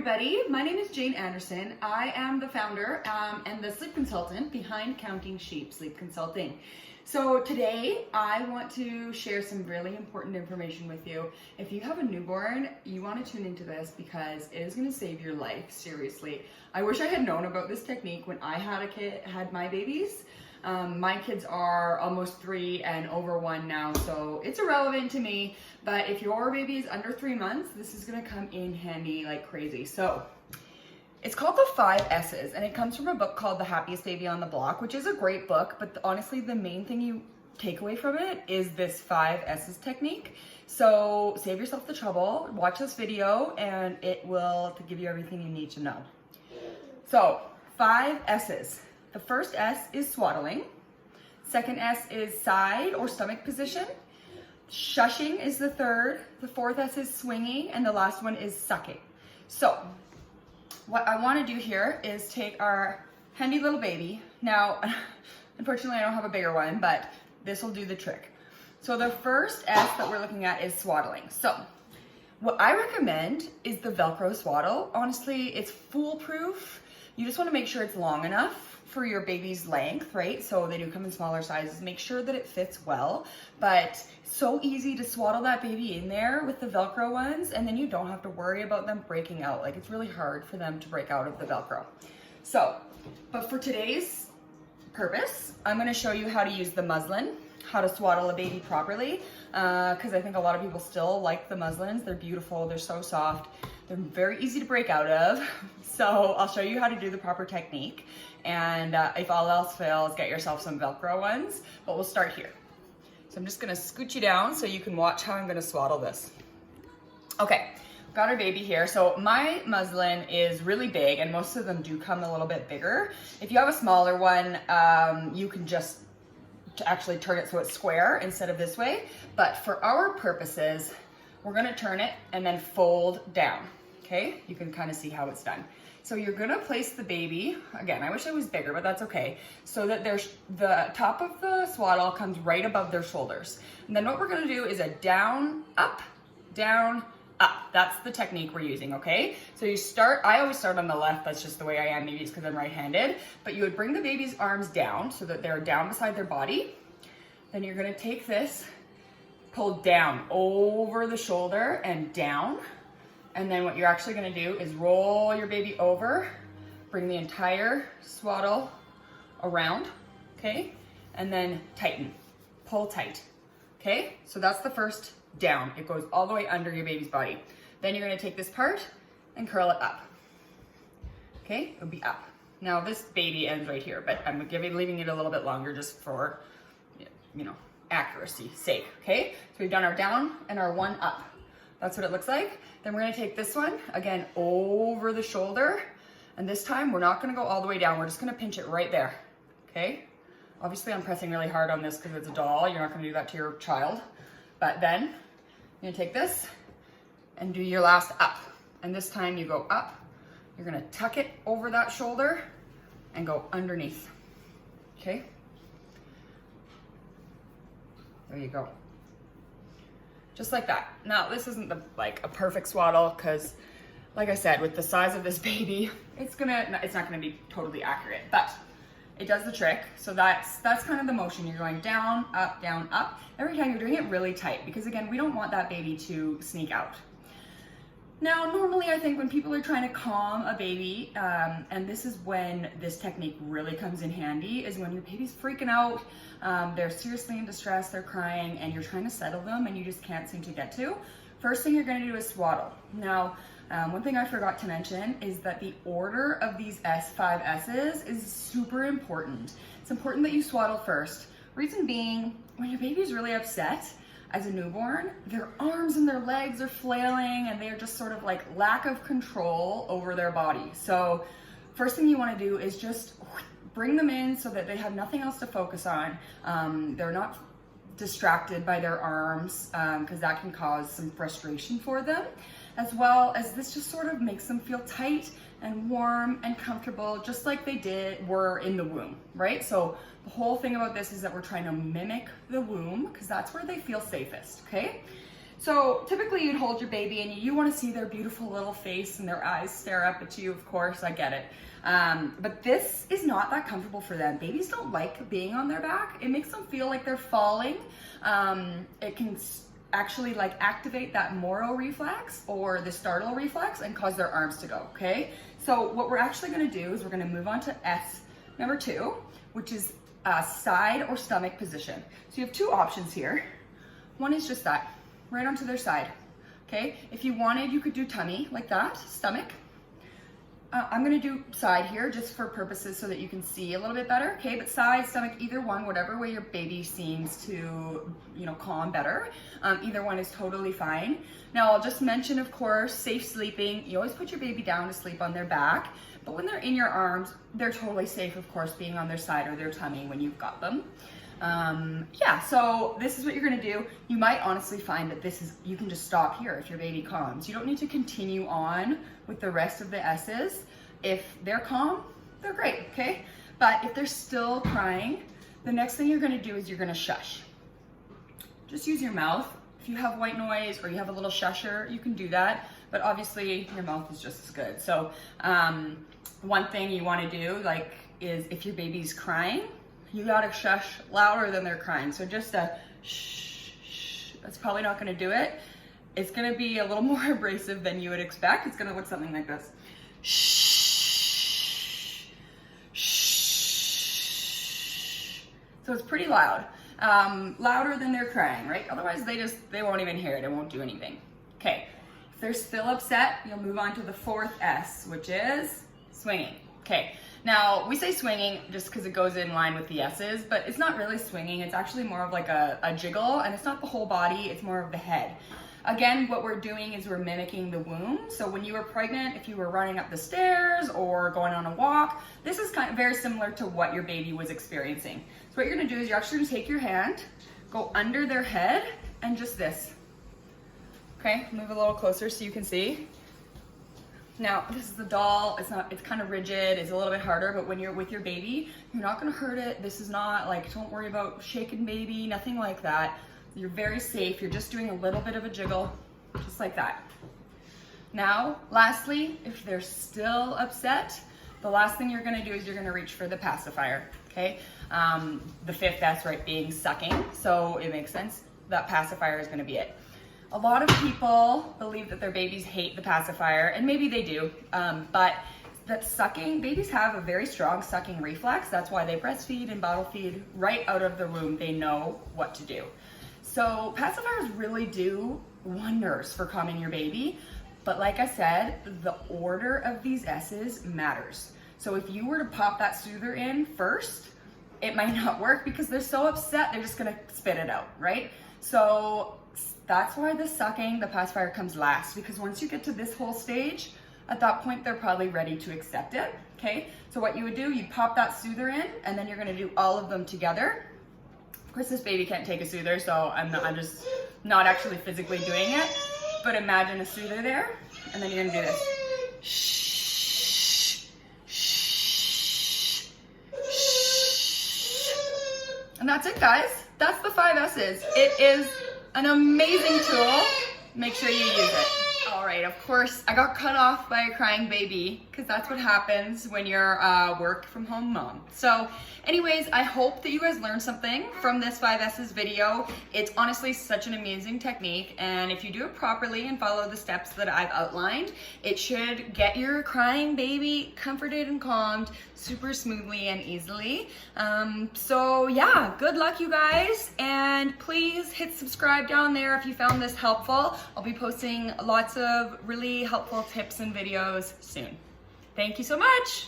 everybody, my name is Jane Anderson. I am the founder and the sleep consultant behind Counting Sheep Sleep Consulting. So today I want to share some really important information with you. If you have a newborn, you want to tune into this because it is going to save your life, seriously. I wish I had known about this technique when I had my babies. My kids are almost 3 and over 1 now, so it's irrelevant to me. But if your baby is under 3 months, this is gonna come in handy like crazy. So it's called the 5 S's, and it comes from a book called The Happiest Baby on the Block, which is a great book, but honestly, the main thing you take away from it is this 5 S's technique. So save yourself the trouble, watch this video, and it will give you everything you need to know. So 5 S's. The first S is swaddling. Second S is side or stomach position. Shushing is the third. The fourth S is swinging, and the last one is sucking. So what I want to do here is take our handy little baby. Now, unfortunately, I don't have a bigger one, but this will do the trick. So the first S that we're looking at is swaddling. So what I recommend is the Velcro swaddle. Honestly, it's foolproof. You just want to make sure it's long enough for your baby's length, right? So they do come in smaller sizes. Make sure that it fits well, but so easy to swaddle that baby in there with the Velcro ones, and then you don't have to worry about them breaking out. Like, it's really hard for them to break out of the Velcro. So, but for today's purpose, I'm gonna show you how to use the muslin, how to swaddle a baby properly, because I think a lot of people still like the muslins. They're beautiful, they're so soft, they're very easy to break out of. So I'll show you how to do the proper technique. And if all else fails, get yourself some Velcro ones, but we'll start here. So I'm just gonna scoot you down so you can watch how I'm gonna swaddle this. Okay, got our baby here. So my muslin is really big, and most of them do come a little bit bigger. If you have a smaller one, you can just actually turn it so it's square instead of this way. But for our purposes, we're gonna turn it and then fold down, okay? You can kind of see how it's done. So you're gonna place the baby, again, I wish it was bigger, but that's okay, so that the top of the swaddle comes right above their shoulders. And then what we're gonna do is a down, up, down, up. That's the technique we're using, okay? So you start, I always start on the left, that's just the way I am, maybe it's because I'm right-handed, but you would bring the baby's arms down so that they're down beside their body. Then you're gonna take this, pull down over the shoulder and down. And then what you're actually gonna do is roll your baby over, bring the entire swaddle around, okay? And then tighten, pull tight, okay? So that's the first down. It goes all the way under your baby's body. Then you're gonna take this part and curl it up, okay? It'll be up. Now this baby ends right here, but I'm leaving it a little bit longer just for, you know, accuracy's sake, okay? So we've done our down and our one up. That's what it looks like. Then we're gonna take this one, again, over the shoulder. And this time, we're not gonna go all the way down. We're just gonna pinch it right there, okay? Obviously, I'm pressing really hard on this because it's a doll. You're not gonna do that to your child. But then, you're gonna take this and do your last up. And this time you go up. You're gonna tuck it over that shoulder and go underneath, okay? There you go. Just like that. Now, this isn't like a perfect swaddle because, like I said, with the size of this baby, it's not gonna be totally accurate, but it does the trick. So that's kind of the motion. You're going down, up, down, up. Every time you're doing it really tight because, again, we don't want that baby to sneak out. Now, normally I think when people are trying to calm a baby, and this is when this technique really comes in handy, is when your baby's freaking out, they're seriously in distress, they're crying, and you're trying to settle them and you just can't seem to get to. First thing you're gonna do is swaddle. Now, one thing I forgot to mention is that the order of these 5 S's is super important. It's important that you swaddle first. Reason being, when your baby's really upset, as a newborn, their arms and their legs are flailing and they're just sort of like lack of control over their body. So first thing you want to do is just bring them in so that they have nothing else to focus on. They're not distracted by their arms because that can cause some frustration for them, as well as this just sort of makes them feel tight and warm and comfortable, just like they were in the womb, right? So the whole thing about this is that we're trying to mimic the womb because that's where they feel safest, okay? So typically you'd hold your baby and you want to see their beautiful little face and their eyes stare up at you, of course, I get it. But this is not that comfortable for them. Babies don't like being on their back. It makes them feel like they're falling. It can actually like activate that Moro reflex or the startle reflex and cause their arms to go, okay? So what we're actually gonna do is we're gonna move on to S number 2, which is side or stomach position. So you have 2 options here. One is just that, right onto their side, okay? If you wanted, you could do tummy like that, stomach. I'm gonna do side here just for purposes so that you can see a little bit better, okay? But side, stomach, either one, whatever way your baby seems to, calm better. Either one is totally fine. Now I'll just mention, of course, safe sleeping. You always put your baby down to sleep on their back, but when they're in your arms, they're totally safe, of course, being on their side or their tummy when you've got them. So this is what you're gonna do. You might honestly find that you can just stop here if your baby calms. You don't need to continue on with the rest of the S's. If they're calm, they're great, okay? But if they're still crying, the next thing you're gonna do is you're gonna shush. Just use your mouth. If you have white noise or you have a little shusher, you can do that, but obviously your mouth is just as good. So one thing you wanna do is if your baby's crying, you gotta shush louder than they're crying. So just a shh, shh, that's probably not gonna do it. It's gonna be a little more abrasive than you would expect. It's gonna look something like this. Shh, shh. So it's pretty loud. Louder than they're crying, right? Otherwise they won't even hear it. It won't do anything. Okay, if they're still upset, you'll move on to the 4th S, which is swinging. Okay. Now, we say swinging just because it goes in line with the S's, but it's not really swinging. It's actually more of like a jiggle, and it's not the whole body, it's more of the head. Again, what we're doing is we're mimicking the womb. So when you were pregnant, if you were running up the stairs or going on a walk, this is kind of very similar to what your baby was experiencing. So what you're gonna do is you're actually gonna take your hand, go under their head, and just this. Okay, move a little closer so you can see. Now, this is the doll, it's kind of rigid, it's a little bit harder, but when you're with your baby, you're not gonna hurt it. This is not don't worry about shaking baby, nothing like that. You're very safe, you're just doing a little bit of a jiggle, just like that. Now, lastly, if they're still upset, the last thing you're gonna do is you're gonna reach for the pacifier, okay? The 5th S, right, being sucking, so it makes sense. That pacifier is gonna be it. A lot of people believe that their babies hate the pacifier, and maybe they do, but that sucking, babies have a very strong sucking reflex. That's why they breastfeed and bottle feed right out of the womb. They know what to do. So pacifiers really do wonders for calming your baby, but like I said, the order of these S's matters. So if you were to pop that soother in first, it might not work because they're so upset, they're just gonna spit it out, right? So that's why the sucking, the pacifier comes last, because once you get to this whole stage, at that point, they're probably ready to accept it, okay? So what you would do, you pop that soother in, and then you're gonna do all of them together. Of course, this baby can't take a soother, so I'm just not actually physically doing it, but imagine a soother there, and then you're gonna do this. Shh, shh, shh. And that's it, guys. That's the 5 S's. It is an amazing tool. Make sure you use it. All right, of course, I got cut off by a crying baby because that's what happens when you're a work from home mom. So anyways, I hope that you guys learned something from this 5 S's video. It's honestly such an amazing technique, and if you do it properly and follow the steps that I've outlined, it should get your crying baby comforted and calmed super smoothly and easily. So yeah, good luck you guys, and please hit subscribe down there if you found this helpful. I'll be posting lots of really helpful tips and videos soon. Thank you so much.